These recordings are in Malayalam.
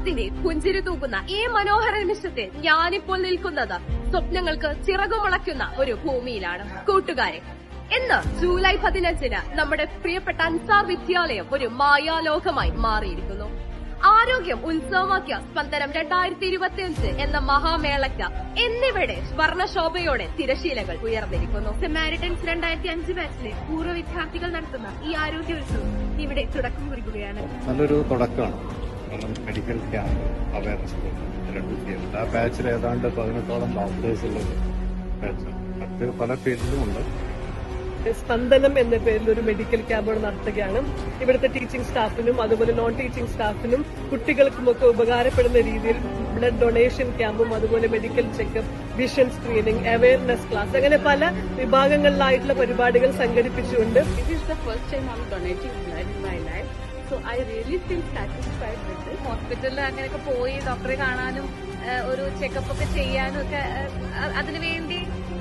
ഭാരതത്തിന്റെ പുഞ്ചിരി തൂക്കുന്ന ഈ മനോഹര നിമിഷത്തിൽ ഞാനിപ്പോൾ നിൽക്കുന്നത് സ്വപ്നങ്ങൾക്ക് ചിറകുമുളയ്ക്കുന്ന ഒരു ഭൂമിയിലാണ്. കൂട്ടുകാരെ, ഇന്ന് ജൂലൈ 15 നമ്മുടെ പ്രിയപ്പെട്ട അൻസാർ വിദ്യാലയം ഒരു മായാലോകമായി മാറിയിരിക്കുന്നു. ആരോഗ്യം ഉത്സവമാക്കിയ സ്പന്ദനം 2025 എന്ന മഹാമേളയ്ക്ക് എന്നിവിടെ സ്വർണശോഭയോടെ തിരശീലകൾ ഉയർന്നിരിക്കുന്നു. സമാരിറ്റൻസ് 2005 ബാച്ചിലെ പൂർവ്വ വിദ്യാർത്ഥികൾ നടത്തുന്ന ഈ ആരോഗ്യോത്സവം ഇവിടെ തുടക്കം കുറിക്കുകയാണ്. നല്ലൊരു തുടക്കമാണ്. മെഡിക്കൽ ക്യാമ്പ് അവയർനെസ് പ്രോഗ്രാം ആ ബാച്ചിൽ ഏതാണ്ട് 18ഓളം ഡോക്ടേഴ്സ് ഉള്ള ബാച്ചാണ്. മറ്റ് പല ഫീൽഡിലുമുണ്ട്. സ്പന്ദനം എന്ന പേരിൽ ഒരു മെഡിക്കൽ ക്യാമ്പ് നടത്തുകയാണ്. ഇവിടുത്തെ ടീച്ചിങ് സ്റ്റാഫിനും അതുപോലെ നോൺ ടീച്ചിങ് സ്റ്റാഫിനും കുട്ടികൾക്കുമൊക്കെ ഉപകാരപ്പെടുന്ന രീതിയിൽ ബ്ലഡ് ഡൊണേഷൻ ക്യാമ്പും അതുപോലെ medical checkup, vision screening, awareness class, അങ്ങനെ പല വിഭാഗങ്ങളിലായിട്ടുള്ള പരിപാടികൾ സംഘടിപ്പിച്ചുകൊണ്ട് So I really feel satisfied with this. ഹോസ്പിറ്റലിൽ അങ്ങനെയൊക്കെ പോയി ഡോക്ടറെ കാണാനും ഒരു ചെക്കപ്പ് ഒക്കെ ചെയ്യാനും ഒക്കെ അതിനുവേണ്ടി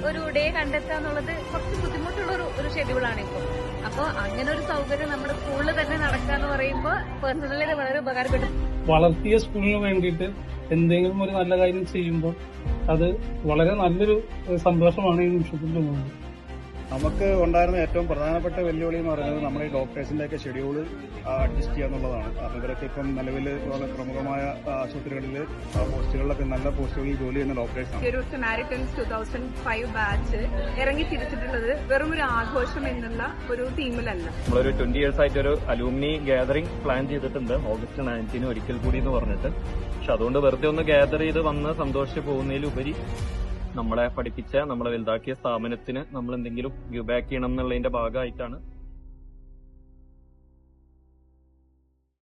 ഒരു ഡേ കണ്ടെത്തുക എന്നുള്ളത് കുറച്ച് ബുദ്ധിമുട്ടുള്ള ഒരു ഷെഡ്യൂളാണ് ഇപ്പോൾ. അപ്പോൾ അങ്ങനെ ഒരു സൗകര്യം നമ്മുടെ സ്കൂളിൽ തന്നെ നടക്കാന്ന് പറയുമ്പോൾ പേഴ്സണലി ഇത് വളരെ ഉപകാരപ്പെട്ടു. വളർത്തിയ സ്കൂളിന് വേണ്ടിയിട്ട് എന്തെങ്കിലും ഒരു നല്ല കാര്യം ചെയ്യുമ്പോൾ അത് വളരെ നല്ലൊരു സന്തോഷമാണ് ഈ നിമിഷത്തിൽ തോന്നുന്നത്. നമുക്ക് ഉണ്ടായിരുന്ന ഏറ്റവും പ്രധാനപ്പെട്ട വെല്ലുവിളി എന്ന് പറയുന്നത് നമ്മുടെ ഈ ഡോക്ടേഴ്സിന്റെ ഒക്കെ ഷെഡ്യൂൾ അഡ്ജസ്റ്റ് ചെയ്യുക എന്നുള്ളതാണ്. കാരണം ഇവരൊക്കെ ഇപ്പം നിലവിൽ വളരെ പ്രമുഖമായ ആശുപത്രികളിൽ പോസ്റ്റുകളിലൊക്കെ നല്ല പോസ്റ്റുകളിൽ ജോലി ചെയ്യുന്ന ഡോക്ടേഴ്സാണ്. ഒരു സമാരിറ്റൻസ് 2005 ബാച്ച് ഇറങ്ങി തിരിച്ചിട്ടുള്ളത് വെറും ഒരു ആഘോഷം എന്നുള്ള ഒരു തീമിലല്ല. നമ്മളൊരു 20 years ആയിട്ട് ഒരു അലൂമിനി ഗാദറിംഗ് പ്ലാൻ ചെയ്തിട്ടുണ്ട്, ഓഗസ്റ്റ് 19 ഒരിക്കൽ കൂടി എന്ന് പറഞ്ഞിട്ട്. പക്ഷെ അതുകൊണ്ട് വെറുതെ ഒന്ന് ഗാദർ ചെയ്ത് വന്ന് സന്തോഷിച്ച് പോകുന്നതിലുപരി നമ്മളെ പഠിപ്പിച്ച, നമ്മളെ വലുതാക്കിയ സ്ഥാപനത്തിന് നമ്മൾ എന്തെങ്കിലും ഗിവ് ബാക്ക് ചെയ്യണം എന്നുള്ളതിന്റെ ഭാഗമായിട്ടാണ്